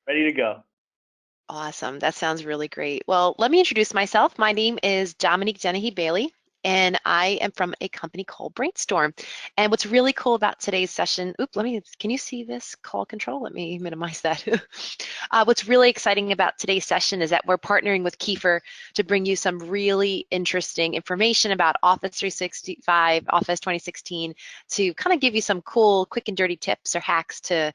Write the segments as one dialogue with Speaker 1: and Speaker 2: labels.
Speaker 1: Ready to go.
Speaker 2: Awesome. That sounds really great. Well, let me introduce myself. My name is Dominique Dennehy Bailey, and I am from a company called Brainstorm. And what's really cool about today's session, can you see this call control? Let me minimize that. What's really exciting about today's session is that we're partnering with Kiefer to bring you some really interesting information about Office 365, Office 2016, to kind of give you some cool, quick and dirty tips or hacks to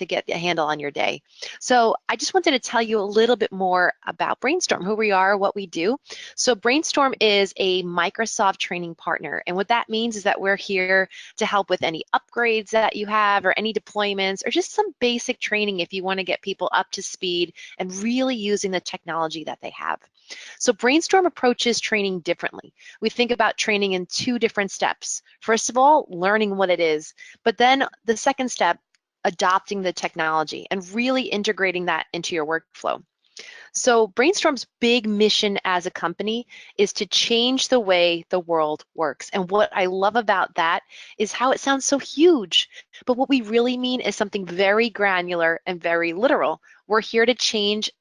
Speaker 2: get a handle on your day. So I just wanted to tell you a little bit more about Brainstorm, who we are, what we do. So Brainstorm is a Microsoft training partner. And what that means is that we're here to help with any upgrades that you have or any deployments or just some basic training if you want to get people up to speed and really using the technology that they have. So Brainstorm approaches training differently. We think about training in two different steps. First of all, learning what it is, but then the second step, adopting the technology and really integrating that into your workflow. So Brainstorm's big mission as a company is to change the way the world works. And what I love about that is how it sounds so huge. But what we really mean is something very granular and very literal. We're here to change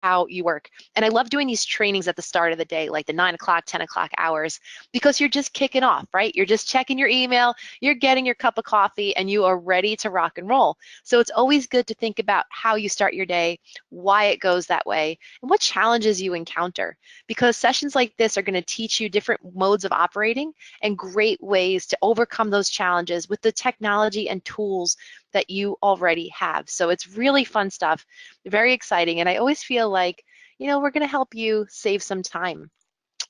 Speaker 2: how you work. And I love doing these trainings at the start of the day, like the 9 o'clock, 10 o'clock hours, because you're just kicking off, right? You're just checking your email, you're getting your cup of coffee, and you are ready to rock and roll. So it's always good to think about how you start your day, why it goes that way, and what challenges you encounter. Because sessions like this are going to teach you different modes of operating and great ways to overcome those challenges with the technology and tools that you already have. So it's really fun stuff, very exciting, and I always feel like, we're going to help you save some time.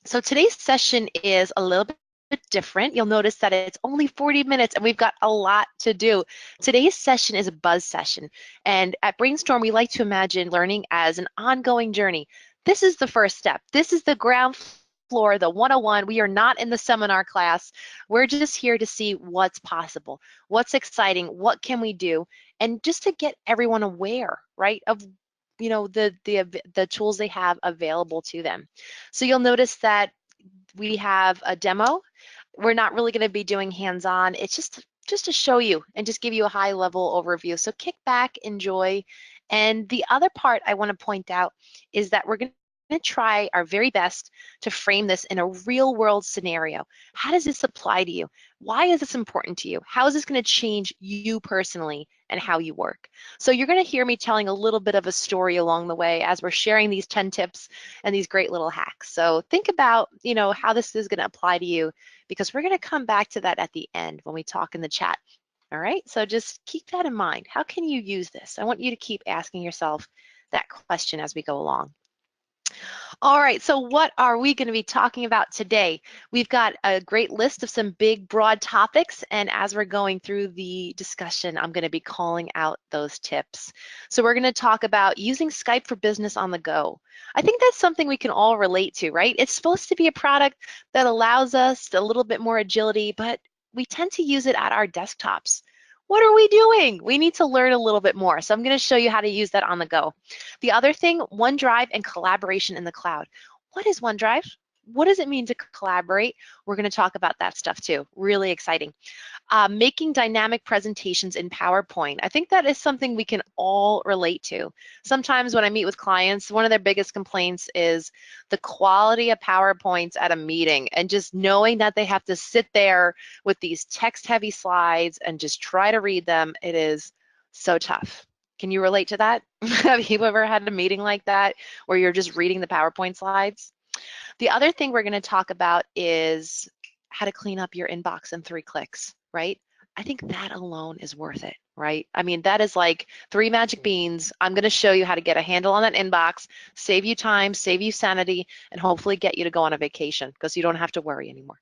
Speaker 2: So today's session is a little bit different. You'll notice that it's only 40 minutes and we've got a lot to do. Today's session is a buzz session, and at Brainstorm we like to imagine learning as an ongoing journey. This is the first step. This is the ground floor, the 101. We are not in the seminar class. We're just here to see what's possible, what's exciting, what can we do, and just to get everyone aware, right, of the tools they have available to them. So you'll notice that we have a demo. We're not really going to be doing hands-on. It's just to show you and just give you a high-level overview. So kick back, enjoy. And the other part I want to point out is that we're going to try our very best to frame this in a real-world scenario. How does this apply to you? Why is this important to you? How is this going to change you personally and how you work? So you're going to hear me telling a little bit of a story along the way as we're sharing these 10 tips and these great little hacks. So think about, how this is going to apply to you, because we're going to come back to that at the end when we talk in the chat. All right, so just keep that in mind. How can you use this? I want you to keep asking yourself that question as we go along. All right, so what are we going to be talking about today? We've got a great list of some big, broad topics, and as we're going through the discussion, I'm going to be calling out those tips. So we're going to talk about using Skype for business on the go. I think that's something we can all relate to, right? It's supposed to be a product that allows us a little bit more agility, but we tend to use it at our desktops. What are we doing? We need to learn a little bit more. So I'm going to show you how to use that on the go. The other thing, OneDrive and collaboration in the cloud. What is OneDrive? What does it mean to collaborate? We're going to talk about that stuff too. Really exciting. Making dynamic presentations in PowerPoint. I think that is something we can all relate to. Sometimes when I meet with clients, one of their biggest complaints is the quality of PowerPoints at a meeting, and just knowing that they have to sit there with these text-heavy slides and just try to read them. It is so tough. Can you relate to that? Have you ever had a meeting like that where you're just reading the PowerPoint slides? The other thing we're going to talk about is how to clean up your inbox in 3 clicks, right? I think that alone is worth it, right? I mean, that is like 3 magic beans. I'm going to show you how to get a handle on that inbox, save you time, save you sanity, and hopefully get you to go on a vacation because you don't have to worry anymore.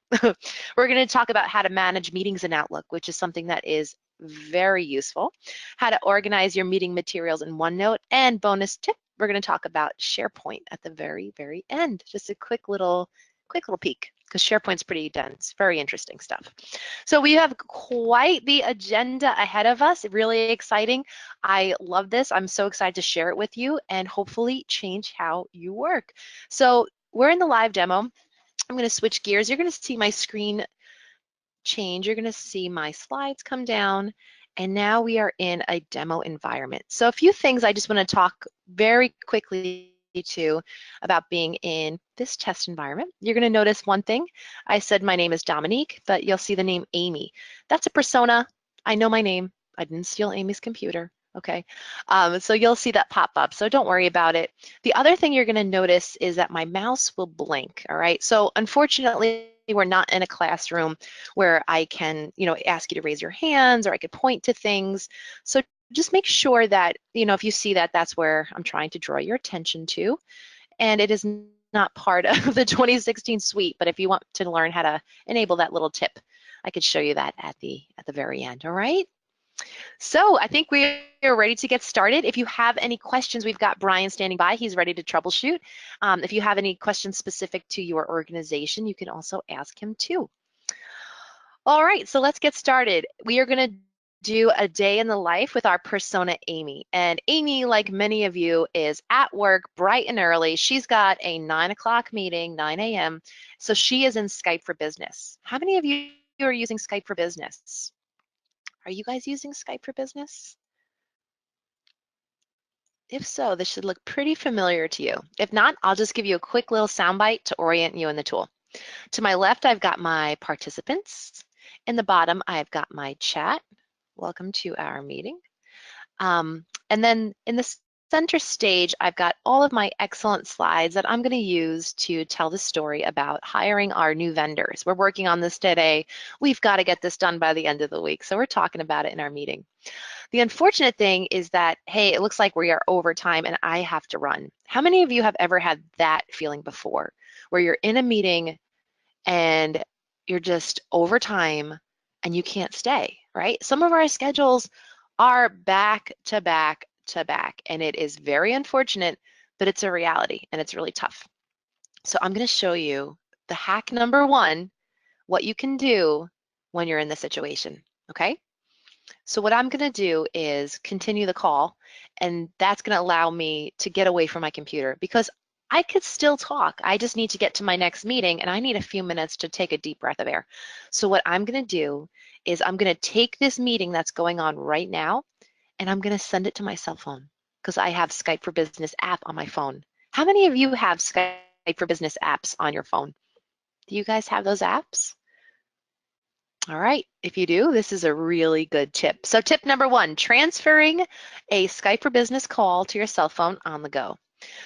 Speaker 2: We're going to talk about how to manage meetings in Outlook, which is something that is very useful, how to organize your meeting materials in OneNote, and bonus tip, we're going to talk about SharePoint at the very, very end. Just a quick little peek, because SharePoint's pretty dense, very interesting stuff. So we have quite the agenda ahead of us, really exciting. I love this. I'm so excited to share it with you and hopefully change how you work. So we're in the live demo. I'm going to switch gears. You're going to see my screen change. You're going to see my slides come down, And now we are in a demo environment. So a few things I just want to talk very quickly to about being in this test environment. You're going to notice one thing. I said my name is Dominique, but you'll see the name Amy. That's a persona. I know my name. I didn't steal Amy's computer. Okay, so you'll see that pop up, so don't worry about it. The other thing you're going to notice is that my mouse will blink, all right? So unfortunately, we're not in a classroom where I can, ask you to raise your hands or I could point to things. So just make sure that, if you see that, that's where I'm trying to draw your attention to. And it is not part of the 2016 suite, but if you want to learn how to enable that little tip, I could show you that at the very end, all right? So I think we are ready to get started. If you have any questions, we've got Brian standing by. He's ready to troubleshoot. If you have any questions specific to your organization, you can also ask him too. All right, so let's get started. We are going to do a day in the life with our persona, Amy. And Amy, like many of you, is at work bright and early. She's got a 9 o'clock meeting, 9 a.m. So she is in Skype for Business. How many of you are using Skype for Business? Are you guys using Skype for Business? If so, this should look pretty familiar to you. If not, I'll just give you a quick little soundbite to orient you in the tool. To my left, I've got my participants. In the bottom, I've got my chat. Welcome to our meeting. And then in the center stage, I've got all of my excellent slides that I'm going to use to tell the story about hiring our new vendors. We're working on this today. We've got to get this done by the end of the week, so we're talking about it in our meeting. The unfortunate thing is that, hey, it looks like we are over time and I have to run. How many of you have ever had that feeling before, where you're in a meeting and you're just over time and you can't stay, right? Some of our schedules are back to back to back, and it is very unfortunate, but it's a reality and it's really tough. So I'm going to show you the hack number one, what you can do when you're in this situation, okay? So what I'm going to do is continue the call, and that's going to allow me to get away from my computer because I could still talk. I just need to get to my next meeting, and I need a few minutes to take a deep breath of air. So what I'm going to do is I'm going to take this meeting that's going on right now, and I'm going to send it to my cell phone because I have Skype for Business app on my phone. How many of you have Skype for Business apps on your phone? Do you guys have those apps? All right, if you do, this is a really good tip. So tip number one, transferring a Skype for Business call to your cell phone on the go.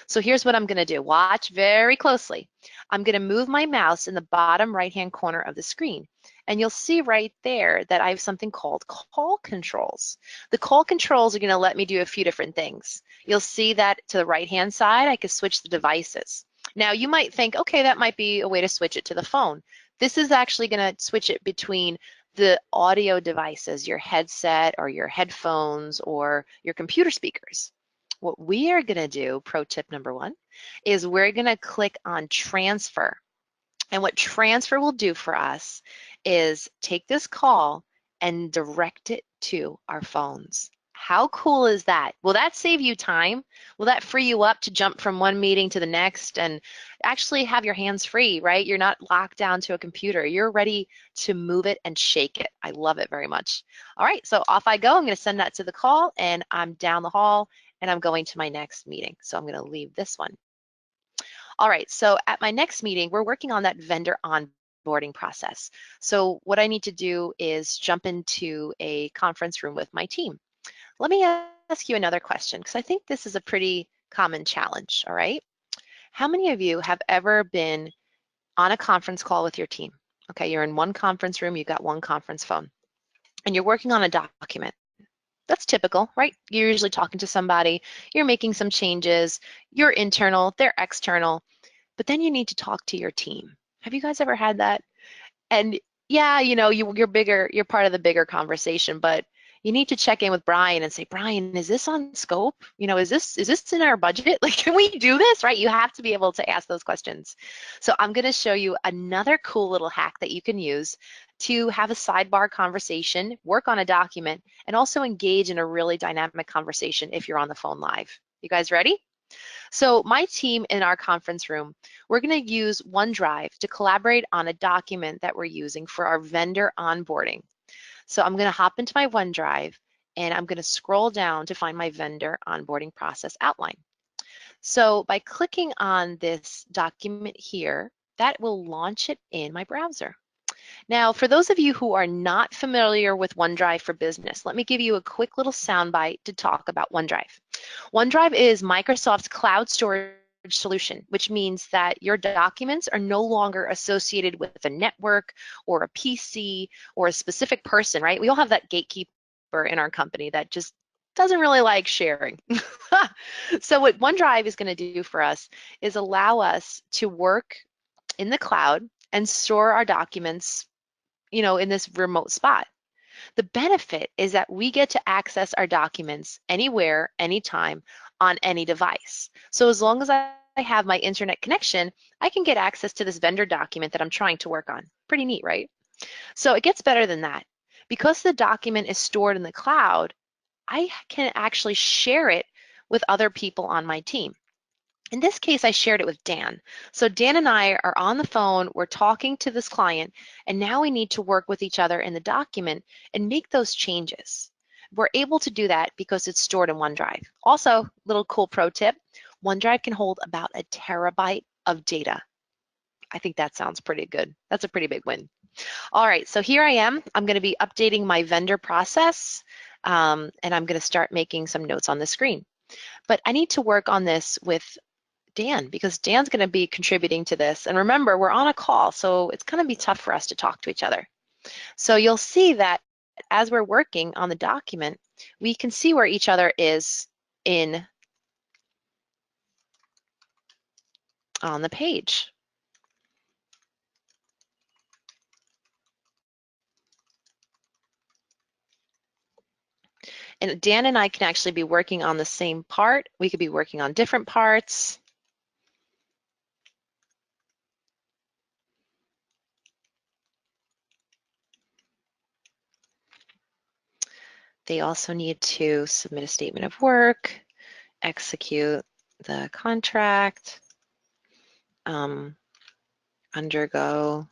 Speaker 2: So here's what I'm going to do. Watch very closely. I'm going to move my mouse in the bottom right-hand corner of the screen. And you'll see right there that I have something called call controls. The call controls are going to let me do a few different things. You'll see that to the right-hand side, I can switch the devices. Now, you might think, okay, that might be a way to switch it to the phone. This is actually going to switch it between the audio devices, your headset or your headphones or your computer speakers. What we are going to do, pro tip number one, is we're going to click on transfer. And what transfer will do for us is take this call and direct it to our phones. How cool is that? Will that save you time? Will that free you up to jump from one meeting to the next and actually have your hands free, right? You're not locked down to a computer. You're ready to move it and shake it. I love it very much. All right, so off I go. I'm going to send that to the call, and I'm down the hall, and I'm going to my next meeting. So I'm going to leave this one. All right, so at my next meeting, we're working on that vendor onboarding process. So what I need to do is jump into a conference room with my team. Let me ask you another question, because I think this is a pretty common challenge, all right? How many of you have ever been on a conference call with your team? Okay, you're in one conference room, you've got one conference phone, and you're working on a document. That's typical, right? You're usually talking to somebody, you're making some changes, you're internal, they're external, but then you need to talk to your team. Have you guys ever had that? And yeah, you're bigger, you're part of the bigger conversation, but you need to check in with Brian and say, Brian, is this on scope? Is this in our budget? Like, can we do this, right? You have to be able to ask those questions. So I'm going to show you another cool little hack that you can use to have a sidebar conversation, work on a document, and also engage in a really dynamic conversation if you're on the phone live. You guys ready? So my team in our conference room, we're going to use OneDrive to collaborate on a document that we're using for our vendor onboarding. So I'm going to hop into my OneDrive and I'm going to scroll down to find my vendor onboarding process outline. So by clicking on this document here, that will launch it in my browser. Now, for those of you who are not familiar with OneDrive for Business, let me give you a quick little soundbite to talk about OneDrive. OneDrive is Microsoft's cloud storage solution, which means that your documents are no longer associated with a network or a PC or a specific person, right? We all have that gatekeeper in our company that just doesn't really like sharing. So what OneDrive is going to do for us is allow us to work in the cloud and store our documents, in this remote spot. The benefit is that we get to access our documents anywhere, anytime, on any device. So as long as I have my internet connection, I can get access to this vendor document that I'm trying to work on. Pretty neat, right? So it gets better than that. Because the document is stored in the cloud, I can actually share it with other people on my team. In this case, I shared it with Dan. So Dan and I are on the phone, we're talking to this client, and now we need to work with each other in the document and make those changes. We're able to do that because it's stored in OneDrive. Also, little cool pro tip, OneDrive can hold about 1 terabyte of data. I think that sounds pretty good. That's a pretty big win. All right, so here I am. I'm going to be updating my vendor process, and I'm going to start making some notes on the screen. But I need to work on this with Dan because Dan's going to be contributing to this. And remember, we're on a call, so it's going to be tough for us to talk to each other. So you'll see that as we're working on the document, we can see where each other is on the page. And Dan and I can actually be working on the same part. We could be working on different parts. They also need to submit a statement of work, execute the contract, undergo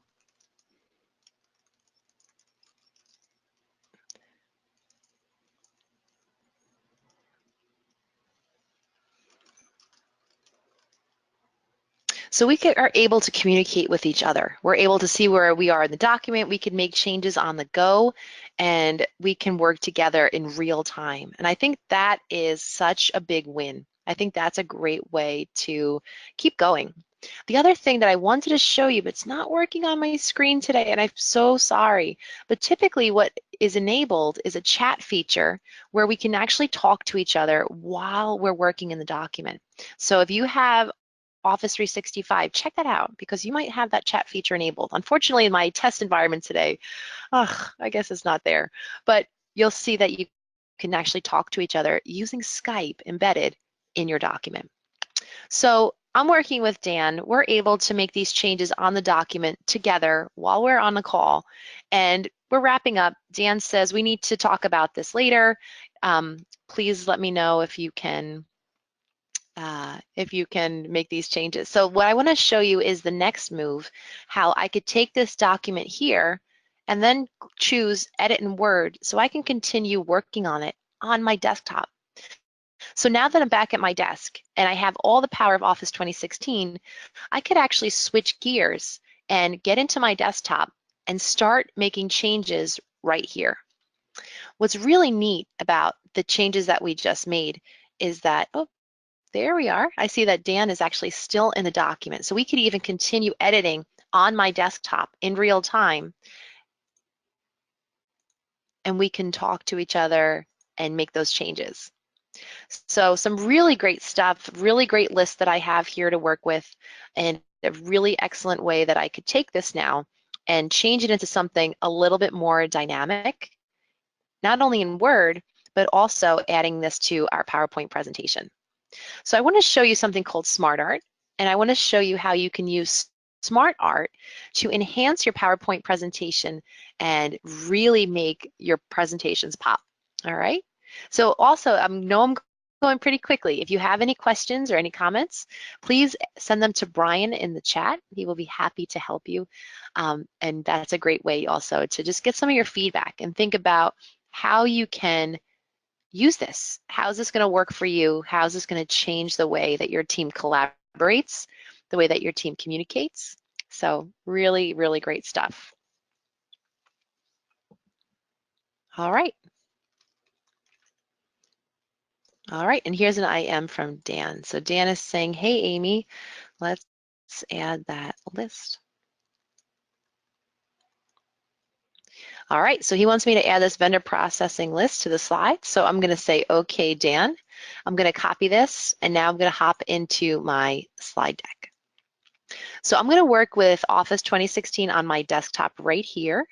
Speaker 2: So we are able to communicate with each other. We're able to see where we are in the document. We can make changes on the go, and we can work together in real time. And I think that is such a big win. I think that's a great way to keep going. The other thing that I wanted to show you, but it's not working on my screen today, and I'm so sorry, but typically what is enabled is a chat feature where we can actually talk to each other while we're working in the document. So if you have Office 365, check that out because you might have that chat feature enabled. Unfortunately, in my test environment today, I guess it's not there, but you'll see that you can actually talk to each other using Skype embedded in your document. So I'm working with Dan. We're able to make these changes on the document together while we're on the call, and we're wrapping up. Dan says we need to talk about this later. Please let me know if you can make these changes. So what I want to show you is the next move, how I could take this document here and then choose Edit in Word so I can continue working on it on my desktop. So now that I'm back at my desk and I have all the power of Office 2016, I could actually switch gears and get into my desktop and start making changes right here. What's really neat about the changes that we just made is that, oh, there we are. I see that Dan is actually still in the document. So we could even continue editing on my desktop in real time. And we can talk to each other and make those changes. So some really great stuff, really great list that I have here to work with, and a really excellent way that I could take this now and change it into something a little bit more dynamic, not only in Word, but also adding this to our PowerPoint presentation. So I want to show you something called Smart Art, and I want to show you how you can use Smart Art to enhance your PowerPoint presentation and really make your presentations pop, all right? So also, I know I'm going pretty quickly. If you have any questions or any comments, please send them to Brian in the chat. He will be happy to help you. And that's a great way also to just get some of your feedback and think about how you can use this. How is this going to work for you? How is this going to change the way that your team collaborates, the way that your team communicates? So really, really great stuff. All right. All right, and here's an IM from Dan. So Dan is saying, hey, Amy, let's add that list. All right, so he wants me to add this vendor processing list to the slide. So I'm gonna say, okay, Dan. I'm gonna copy this, and now I'm gonna hop into my slide deck. So I'm gonna work with Office 2016 on my desktop right here.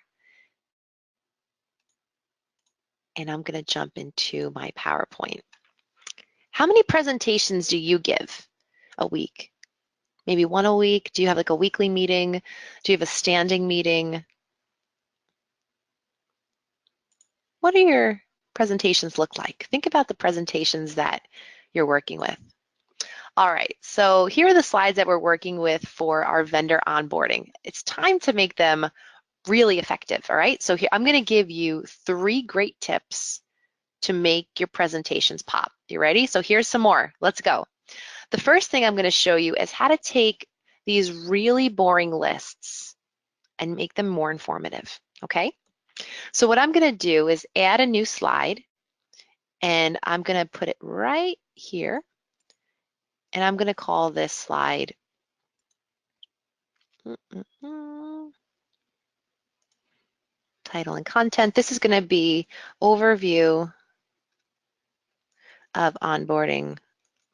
Speaker 2: And I'm gonna jump into my PowerPoint. How many presentations do you give a week? Maybe one a week? Do you have like a weekly meeting? Do you have a standing meeting? What do your presentations look like? Think about the presentations that you're working with. All right, so here are the slides that we're working with for our vendor onboarding. It's time to make them really effective, all right? So here, I'm gonna give you 3 great tips to make your presentations pop. You ready? So here's some more, let's go. The first thing I'm gonna show you is how to take these really boring lists and make them more informative, okay? So what I'm gonna do is add a new slide, and I'm gonna put it right here, and I'm gonna call this slide title and content. This is gonna be overview of onboarding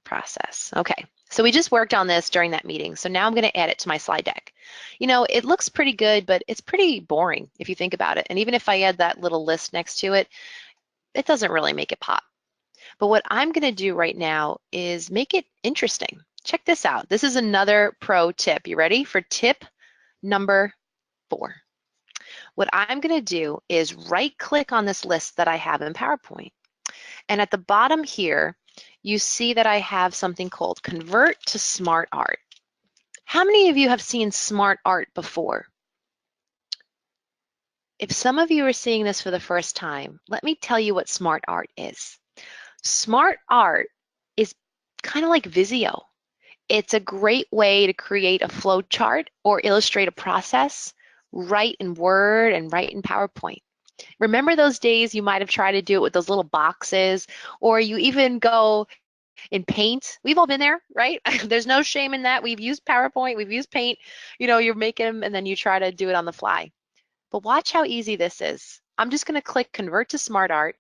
Speaker 2: process. Okay, so we just worked on this during that meeting, so now I'm gonna add it to my slide deck. You know, it looks pretty good, but it's pretty boring if you think about it. And even if I add that little list next to it, it doesn't really make it pop. But what I'm gonna do right now is make it interesting. Check this out. This is another pro tip. You ready for tip number 4? What I'm gonna do is right-click on this list that I have in PowerPoint. And at the bottom here, you see that I have something called Convert to Smart Art. How many of you have seen smart art before? If some of you are seeing this for the first time, let me tell you what smart art is. Smart art is kind of like Visio. It's a great way to create a flow chart or illustrate a process, write in Word and write in PowerPoint. Remember those days you might have tried to do it with those little boxes, or you even go in Paint? We've all been there, right? There's no shame in that. We've used PowerPoint, we've used Paint. You know, you make them and then you try to do it on the fly. But watch how easy this is. I'm just gonna click Convert to Smart Art,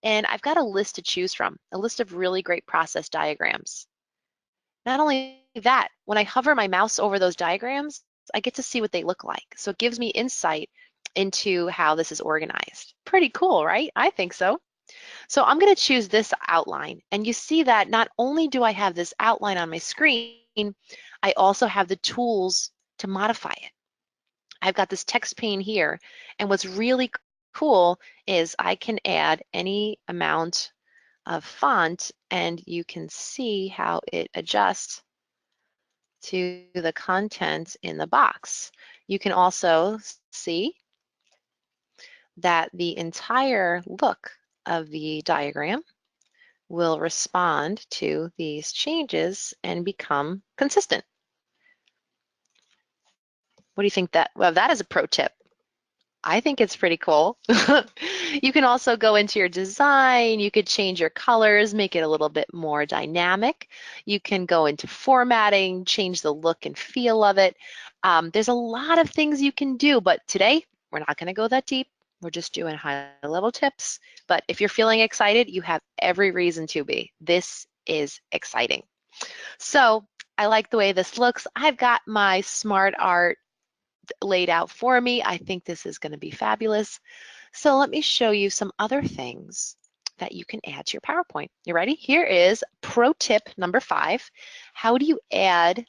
Speaker 2: and I've got a list to choose from, a list of really great process diagrams. Not only that, when I hover my mouse over those diagrams, I get to see what they look like. So it gives me insight into how this is organized. Pretty cool, right? I think so. So I'm going to choose this outline. And you see that not only do I have this outline on my screen, I also have the tools to modify it. I've got this text pane here. And what's really cool is I can add any amount of font, and you can see how it adjusts to the content in the box. You can also see that the entire look of the diagram will respond to these changes and become consistent. What do you think that, well, that is a pro tip. I think it's pretty cool. You can also go into your design, you could change your colors, make it a little bit more dynamic. You can go into formatting, change the look and feel of it. There's a lot of things you can do, but today we're not gonna go that deep. We're just doing high-level tips. But if you're feeling excited, you have every reason to be. This is exciting. So I like the way this looks. I've got my smart art laid out for me. I think this is going to be fabulous. So let me show you some other things that you can add to your PowerPoint. You ready? Here is pro tip number 5. How do you add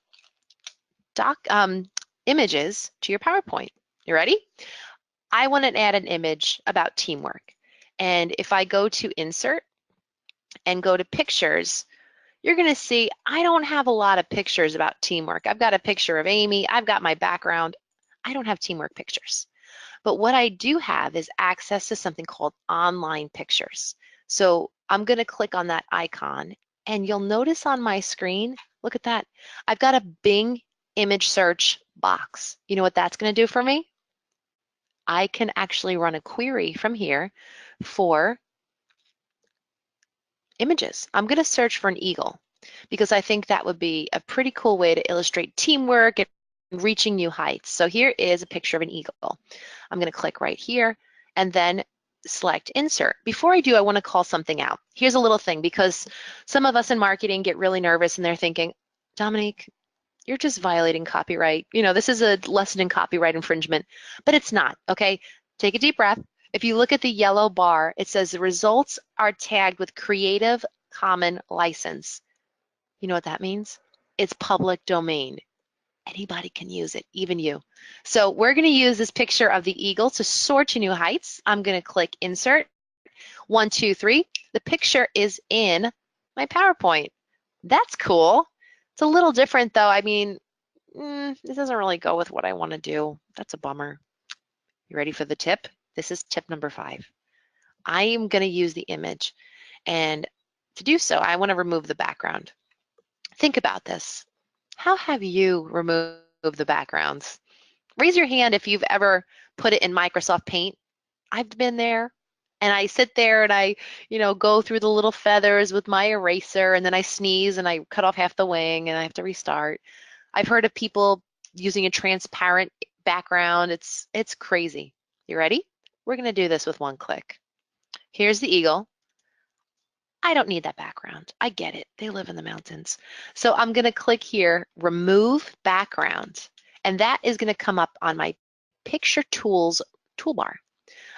Speaker 2: images to your PowerPoint? You ready? I want to add an image about teamwork. And if I go to insert and go to pictures, you're going to see I don't have a lot of pictures about teamwork. I've got a picture of Amy. I've got my background. I don't have teamwork pictures. But what I do have is access to something called online pictures. So I'm going to click on that icon, and you'll notice on my screen, look at that. I've got a Bing image search box. You know what that's going to do for me? I can actually run a query from here for images. I'm going to search for an eagle because I think that would be a pretty cool way to illustrate teamwork and reaching new heights. So here is a picture of an eagle. I'm going to click right here and then select insert. Before I do, I want to call something out. Here's a little thing because some of us in marketing get really nervous and they're thinking, Dominique, you're just violating copyright. You know, this is a lesson in copyright infringement, but it's not, okay? Take a deep breath. If you look at the yellow bar, it says the results are tagged with Creative Commons license. You know what that means? It's public domain. Anybody can use it, even you. So we're going to use this picture of the eagle to soar to new heights. I'm going to click insert. 1, 2, 3. The picture is in my PowerPoint. That's cool. It's a little different though. I mean, this doesn't really go with what I want to do. That's a bummer. You ready for the tip? This is tip number 5. I am going to use the image, and to do so, I want to remove the background. Think about this. How have you removed the backgrounds? Raise your hand if you've ever put it in Microsoft Paint. I've been there, and I sit there and I, go through the little feathers with my eraser, and then I sneeze and I cut off half the wing and I have to restart. I've heard of people using a transparent background. It's crazy. You ready? We're going to do this with one click. Here's the eagle. I don't need that background. I get it. They live in the mountains. So I'm going to click here, remove background, and that is going to come up on my picture tools toolbar.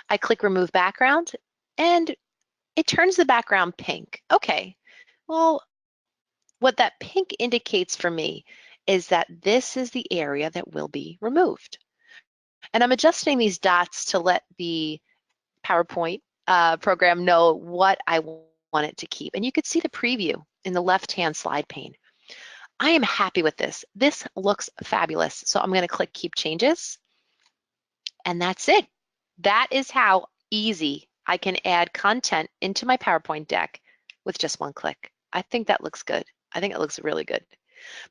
Speaker 2: I click remove background, and it turns the background pink. Okay, well, what that pink indicates for me is that this is the area that will be removed. And I'm adjusting these dots to let the PowerPoint program know what I want it to keep. And you could see the preview in the left-hand slide pane. I am happy with this. This looks fabulous. So I'm going to click Keep Changes, and that's it. That is how easy I can add content into my PowerPoint deck with just one click. I think that looks good. I think it looks really good.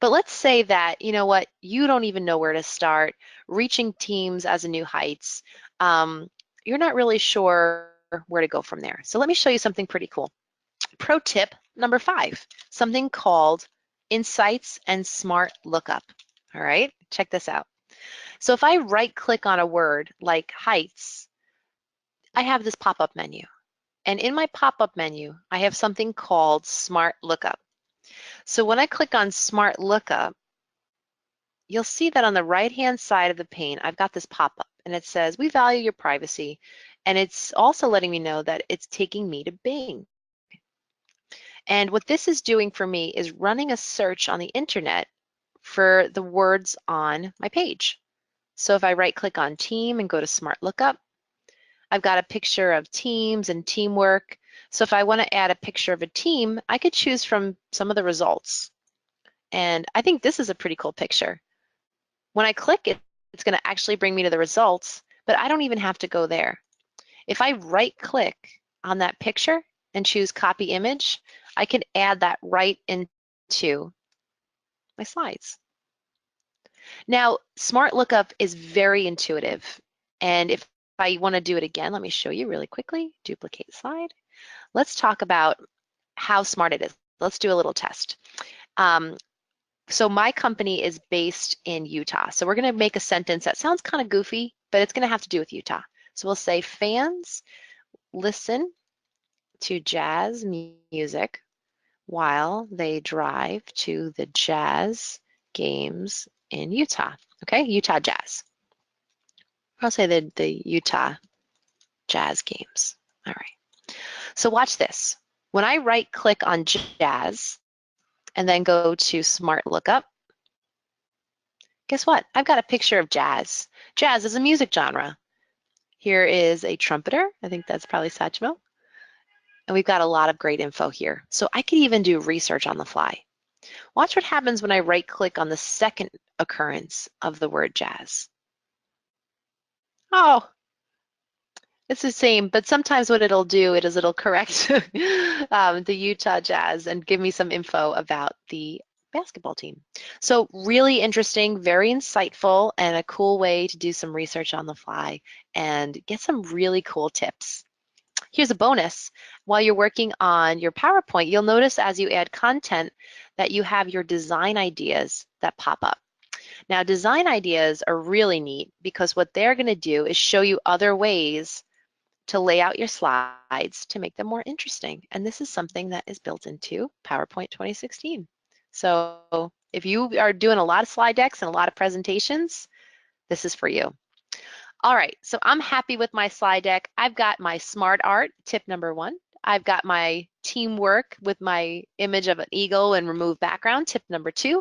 Speaker 2: But let's say that, you know what, you don't even know where to start, reaching teams as a new heights. You're not really sure where to go from there. So let me show you something pretty cool. Pro tip number 5, something called Insights and Smart Lookup. All right, check this out. So if I right click on a word like heights, I have this pop-up menu. And in my pop-up menu, I have something called Smart Lookup. So when I click on Smart Lookup, you'll see that on the right-hand side of the pane, I've got this pop-up, and it says, we value your privacy. And it's also letting me know that it's taking me to Bing. And what this is doing for me is running a search on the internet for the words on my page. So if I right-click on Team and go to Smart Lookup, I've got a picture of teams and teamwork. So if I want to add a picture of a team, I could choose from some of the results. And I think this is a pretty cool picture. When I click it, it's going to actually bring me to the results, but I don't even have to go there. If I right-click on that picture and choose Copy Image, I can add that right into my slides. Now, Smart Lookup is very intuitive, and if I want to do it again, let me show you really quickly. Duplicate slide. Let's talk about how smart it is. Let's do a little test. So my company is based in Utah. So we're going to make a sentence that sounds kind of goofy, but it's going to have to do with Utah. So we'll say fans listen to jazz music while they drive to the jazz games in Utah. Okay, Utah Jazz. I'll say the Utah Jazz games. All right. So watch this. When I right click on jazz and then go to Smart Lookup, guess what? I've got a picture of jazz. Jazz is a music genre. Here is a trumpeter. I think that's probably Satchmo. And we've got a lot of great info here. So I could even do research on the fly. Watch what happens when I right-click on the second occurrence of the word jazz. Oh, it's the same, but sometimes what it'll do is it'll correct the Utah Jazz and give me some info about the basketball team. So really interesting, very insightful, and a cool way to do some research on the fly and get some really cool tips. Here's a bonus. While you're working on your PowerPoint, you'll notice as you add content that you have your design ideas that pop up. Now, design ideas are really neat because what they're going to do is show you other ways to lay out your slides to make them more interesting. And this is something that is built into PowerPoint 2016. So if you are doing a lot of slide decks and a lot of presentations, this is for you. All right, so I'm happy with my slide deck. I've got my smart art, tip number 1. I've got my teamwork with my image of an eagle and remove background, tip number 2.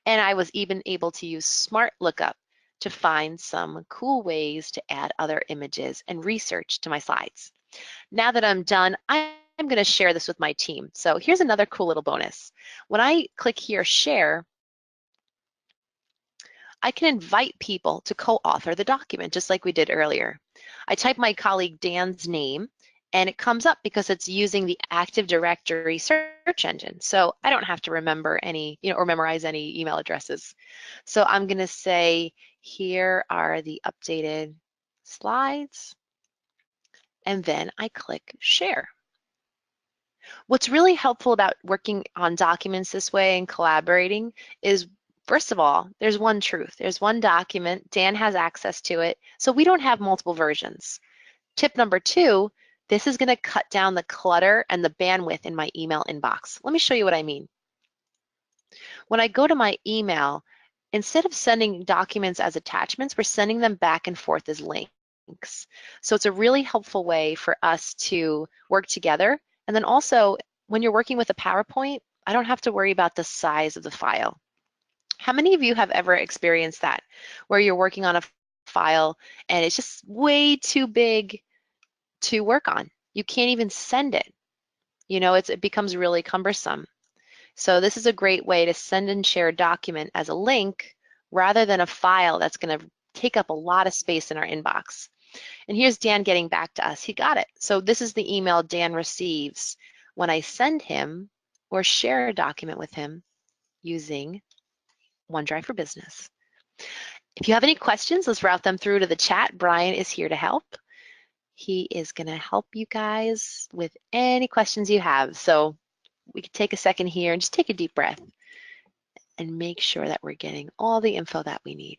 Speaker 2: And I was even able to use Smart Lookup to find some cool ways to add other images and research to my slides. Now that I'm done, I'm going to share this with my team. So here's another cool little bonus. When I click here, share, I can invite people to co-author the document, just like we did earlier. I type my colleague Dan's name, and it comes up because it's using the Active Directory search engine. So I don't have to remember any, or memorize any email addresses. So I'm going to say, here are the updated slides, and then I click share. What's really helpful about working on documents this way and collaborating is, first of all, there's one truth. There's one document. Dan has access to it. So we don't have multiple versions. Tip number 2, this is going to cut down the clutter and the bandwidth in my email inbox. Let me show you what I mean. When I go to my email, instead of sending documents as attachments, we're sending them back and forth as links. So it's a really helpful way for us to work together. And then also, when you're working with a PowerPoint, I don't have to worry about the size of the file. How many of you have ever experienced that, where you're working on a file and it's just way too big to work on? You can't even send it. It becomes really cumbersome. So this is a great way to send and share a document as a link rather than a file that's going to take up a lot of space in our inbox. And here's Dan getting back to us. He got it. So this is the email Dan receives when I send him or share a document with him using OneDrive for Business. If you have any questions, let's route them through to the chat. Brian is here to help. He is going to help you guys with any questions you have. So we could take a second here and just take a deep breath and make sure that we're getting all the info that we need.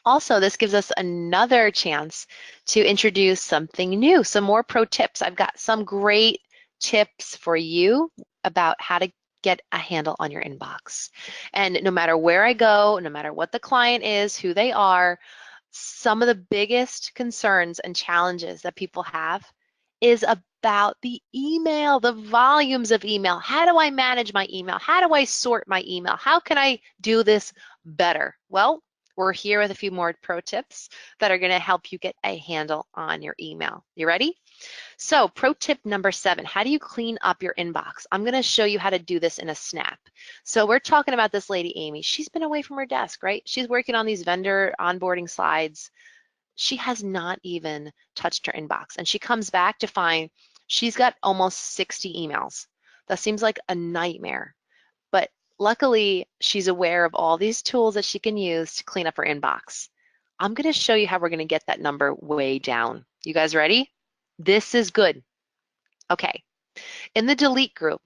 Speaker 2: Also, this gives us another chance to introduce something new, some more pro tips. I've got some great tips for you about how to get a handle on your inbox. And no matter where I go, no matter what the client is, who they are, some of the biggest concerns and challenges that people have is about the email, the volumes of email. How do I manage my email? How do I sort my email? How can I do this better? Well, we're here with a few more pro tips that are going to help you get a handle on your email. You ready? So pro tip number 7, how do you clean up your inbox? I'm going to show you how to do this in a snap. So we're talking about this lady, Amy. She's been away from her desk, right? She's working on these vendor onboarding slides. She has not even touched her inbox. And she comes back to find she's got almost 60 emails. That seems like a nightmare. But luckily, she's aware of all these tools that she can use to clean up her inbox. I'm going to show you how we're going to get that number way down. You guys ready? This is good. Okay. In the delete group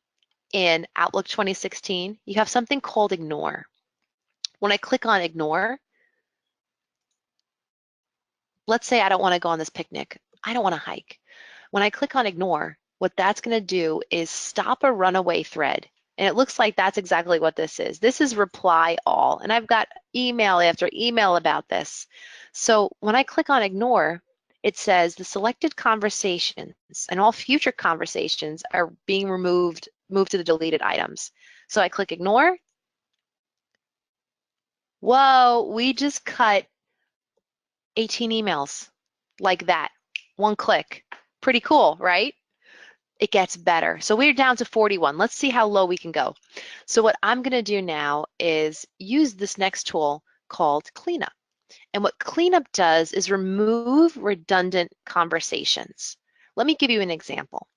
Speaker 2: in Outlook 2016, you have something called ignore. When I click on ignore, let's say I don't want to go on this picnic. I don't want to hike. When I click on ignore, what that's going to do is stop a runaway thread. And it looks like that's exactly what this is. This is reply all. And I've got email after email about this. So when I click on ignore, it says the selected conversations and all future conversations are being moved to the deleted items. So I click ignore. Whoa, we just cut 18 emails like that. One click. Pretty cool, right? it gets better. So we're down to 41. Let's see how low we can go. So what I'm going to do now is use this next tool called Cleanup. And what Cleanup does is remove redundant conversations. Let me give you an example.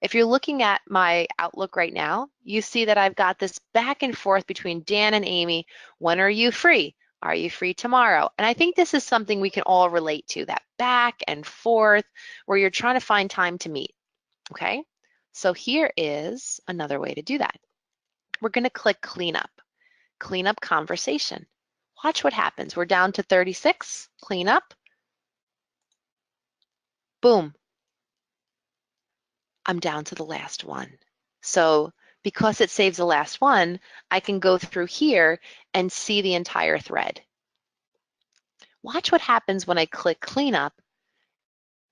Speaker 2: If you're looking at my Outlook right now, you see that I've got this back and forth between Dan and Amy. When are you free? Are you free tomorrow? And I think this is something we can all relate to, that back and forth where you're trying to find time to meet, okay? So here is another way to do that. We're going to click Cleanup, Cleanup Conversation. Watch what happens. We're down to 36, Cleanup. Boom, I'm down to the last one. So because it saves the last one, I can go through here and see the entire thread. Watch what happens when I click Cleanup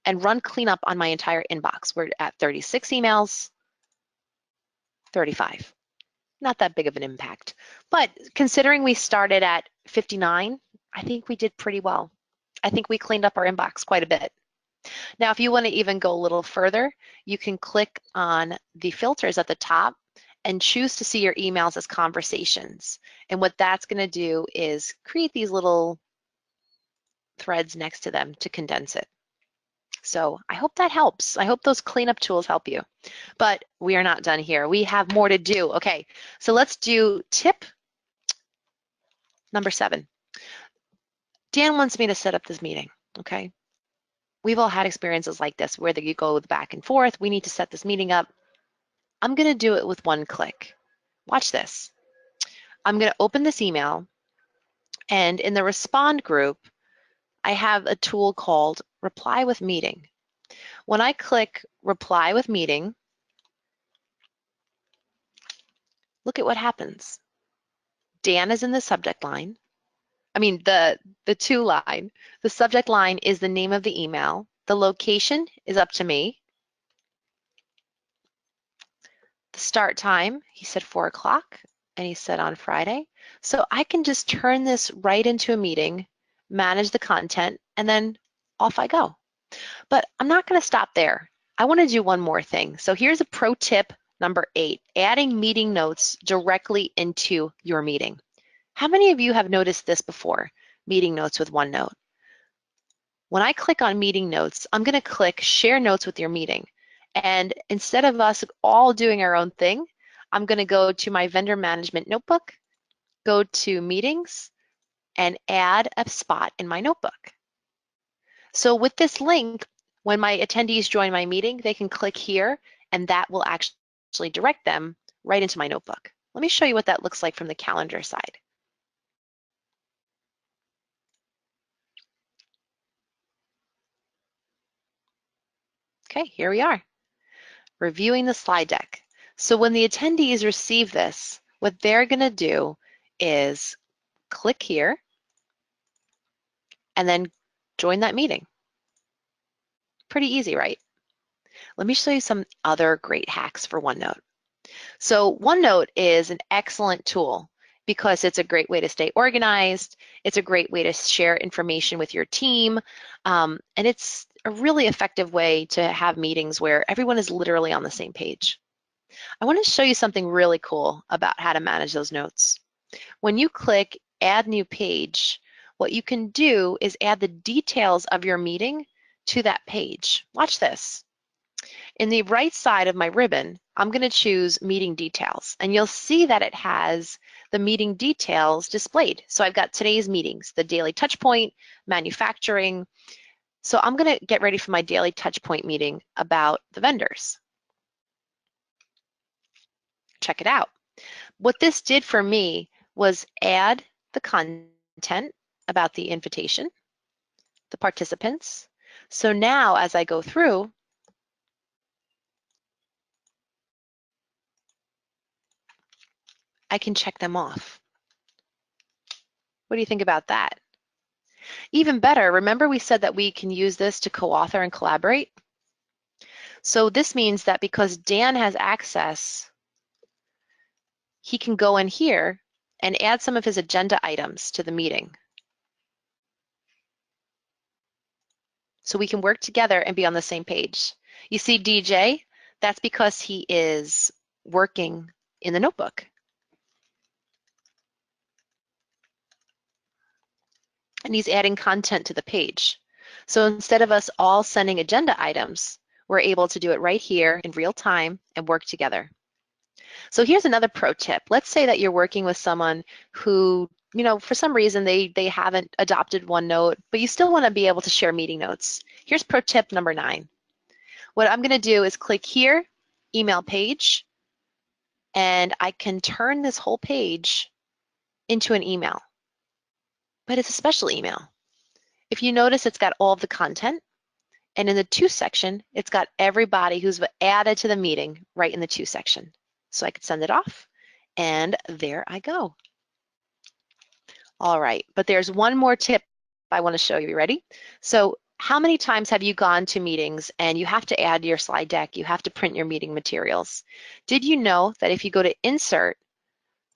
Speaker 2: and run cleanup on my entire inbox. We're at 36 emails, 35. Not that big of an impact. But considering we started at 59, I think we did pretty well. I think we cleaned up our inbox quite a bit. Now, if you want to even go a little further, you can click on the filters at the top and choose to see your emails as conversations. And what that's going to do is create these little threads next to them to condense it. So I hope that helps. I hope those cleanup tools help you. But we are not done here. We have more to do. Okay, so let's do tip number 7. Dan wants me to set up this meeting, okay? We've all had experiences like this where you go back and forth. We need to set this meeting up. I'm going to do it with one click. Watch this. I'm going to open this email, and in the respond group, I have a tool called Reply with Meeting. When I click Reply with Meeting, look at what happens. Dan is in the subject line. I mean, the to line. The subject line is the name of the email. The location is up to me. The start time, he said 4 o'clock, and he said on Friday. So I can just turn this right into a meeting, manage the content, and then off I go. But I'm not going to stop there. I want to do one more thing. So here's a pro tip number 8, adding meeting notes directly into your meeting. How many of you have noticed this before, meeting notes with OneNote? When I click on meeting notes, I'm going to click share notes with your meeting. And instead of us all doing our own thing, I'm going to go to my vendor management notebook, go to meetings, and add a spot in my notebook. So with this link, when my attendees join my meeting, they can click here, and that will actually direct them right into my notebook. Let me show you what that looks like from the calendar side. Okay, here we are, reviewing the slide deck. So when the attendees receive this, what they're going to do is click here and then join that meeting. Pretty easy, right? Let me show you some other great hacks for OneNote. So OneNote is an excellent tool because it's a great way to stay organized. It's a great way to share information with your team. And it's a really effective way to have meetings where everyone is literally on the same page. I want to show you something really cool about how to manage those notes. When you click Add New Page, what you can do is add the details of your meeting to that page. Watch this. In the right side of my ribbon, I'm going to choose Meeting Details, and you'll see that it has the meeting details displayed. So I've got today's meetings, the daily touch point, manufacturing. So I'm going to get ready for my daily touch point meeting about the vendors. Check it out. What this did for me was add the content about the invitation, the participants. So now as I go through, I can check them off. What do you think about that? Even better, remember we said that we can use this to co-author and collaborate? So this means that because Dan has access, he can go in here and add some of his agenda items to the meeting. So we can work together and be on the same page. You see DJ, That's because he is working in the notebook. And he's adding content to the page. So instead of us all sending agenda items, we're able to do it right here in real time and work together. So here's another pro tip. Let's say that you're working with someone who, for some reason they haven't adopted OneNote, but you still want to be able to share meeting notes. Here's pro tip number 9. What I'm going to do is click here, email page, and I can turn this whole page into an email, but it's a special email. If you notice, it's got all of the content, and in the To section, it's got everybody who's added to the meeting right in the To section. So I could send it off, and there I go. All right, but there's one more tip I want to show you. Ready? So how many times have you gone to meetings and you have to add your slide deck, you have to print your meeting materials? Did you know that if you go to Insert,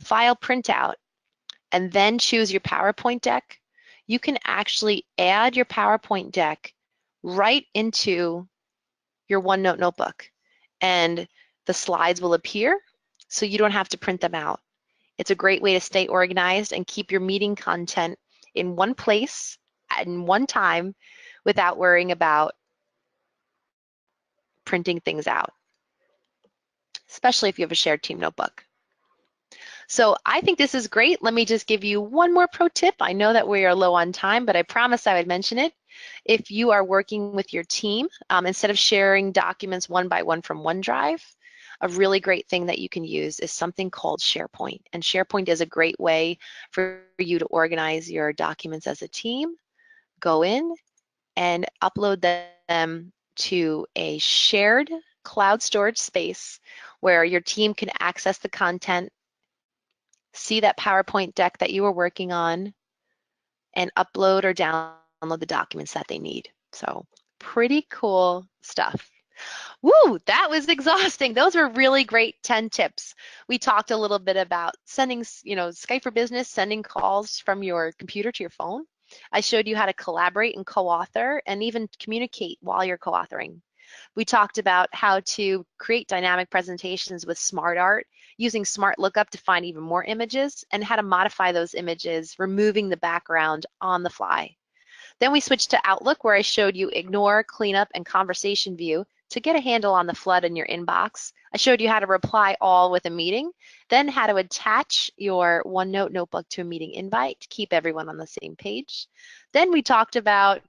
Speaker 2: File Printout, and then choose your PowerPoint deck, you can actually add your PowerPoint deck right into your OneNote notebook, and the slides will appear so you don't have to print them out. It's a great way to stay organized and keep your meeting content in one place and one time without worrying about printing things out, especially if you have a shared team notebook. So I think this is great. Let me just give you one more pro tip. I know that we are low on time, but I promised I would mention it. If you are working with your team, instead of sharing documents one by one from OneDrive, a really great thing that you can use is something called SharePoint. And SharePoint is a great way for you to organize your documents as a team. Go in and upload them to a shared cloud storage space where your team can access the content, see that PowerPoint deck that you were working on, and upload or download the documents that they need. So pretty cool stuff. Woo, that was exhausting. Those were really great 10 tips. We talked a little bit about sending, Skype for Business, sending calls from your computer to your phone. I showed you how to collaborate and co-author and even communicate while you're co-authoring. We talked about how to create dynamic presentations with smart art, using smart lookup to find even more images, and how to modify those images, removing the background on the fly. Then we switched to Outlook, where I showed you ignore, cleanup, and conversation view to get a handle on the flood in your inbox. I showed you how to reply all with a meeting, then how to attach your OneNote notebook to a meeting invite to keep everyone on the same page. Then we talked about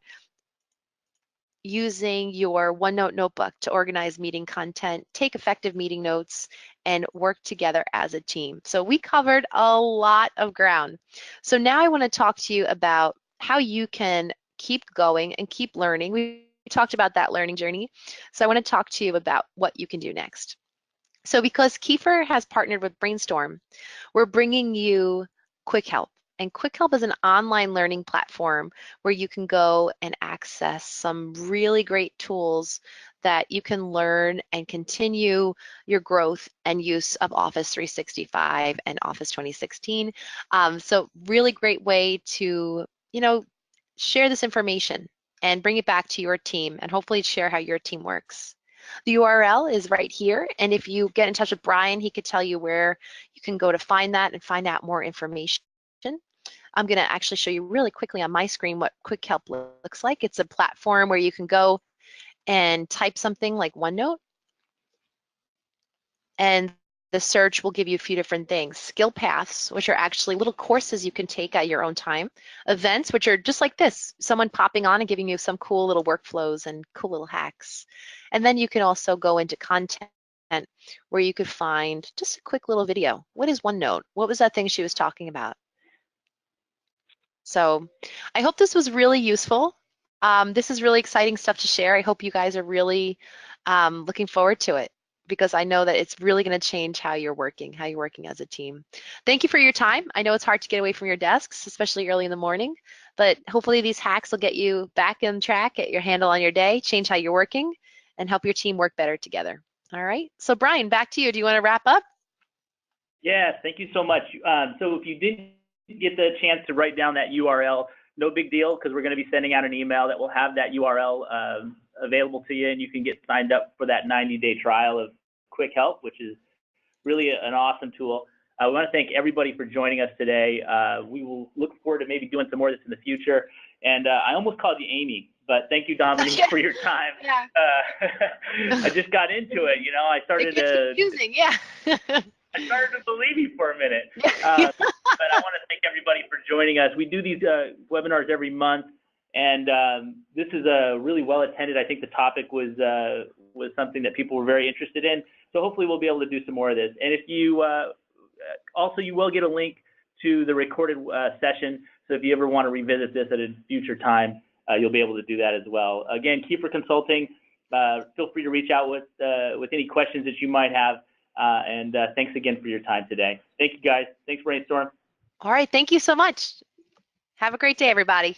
Speaker 2: using your OneNote notebook to organize meeting content, take effective meeting notes, and work together as a team. So we covered a lot of ground. So now I want to talk to you about how you can keep going and keep learning. We talked about that learning journey. So I want to talk to you about what you can do next. So because Kiefer has partnered with Brainstorm, we're bringing you Quick Help. And Quick Help is an online learning platform where you can go and access some really great tools that you can learn and continue your growth and use of Office 365 and Office 2016. So really great way to, share this information and bring it back to your team and hopefully share how your team works. The URL is right here, and if you get in touch with Brian, he could tell you where you can go to find that and find out more information. I'm going to actually show you really quickly on my screen what Quick Help looks like. It's a platform where you can go and type something like OneNote, and the search will give you a few different things. Skill paths, which are actually little courses you can take at your own time. Events, which are just like this, someone popping on and giving you some cool little workflows and cool little hacks. And then you can also go into content where you could find just a quick little video. What is OneNote? What was that thing she was talking about? So I hope this was really useful. This is really exciting stuff to share. I hope you guys are really looking forward to it, because I know that it's really going to change how you're working as a team. Thank you for your time. I know it's hard to get away from your desks, especially early in the morning, but hopefully these hacks will get you back on track, get your handle on your day, change how you're working, and help your team work better together. All right, so Brian, back to you. Do you want to wrap up?
Speaker 1: Yes, thank you so much. So if you didn't get the chance to write down that URL, no big deal, because we're going to be sending out an email that will have that URL available to you, and you can get signed up for that 90-day trial of Quick Help, which is really an awesome tool. We want to thank everybody for joining us today. We will look forward to maybe doing some more of this in the future. And I almost called you Amy, but thank you, Dominique, for your time.
Speaker 2: Yeah.
Speaker 1: I just got into it, you know. I started
Speaker 2: it gets confusing, yeah.
Speaker 1: I started to believe you for a minute. But I want to thank everybody for joining us. We do these webinars every month, and this is really well attended. I think the topic was something that people were very interested in. So hopefully we'll be able to do some more of this. And if you also, you will get a link to the recorded session. So if you ever want to revisit this at a future time, you'll be able to do that as well. Again, Kiefer Consulting. Feel free to reach out with any questions that you might have. And thanks again for your time today. Thank you, guys. Thanks, Brainstorm.
Speaker 2: All right. Thank you so much. Have a great day, everybody.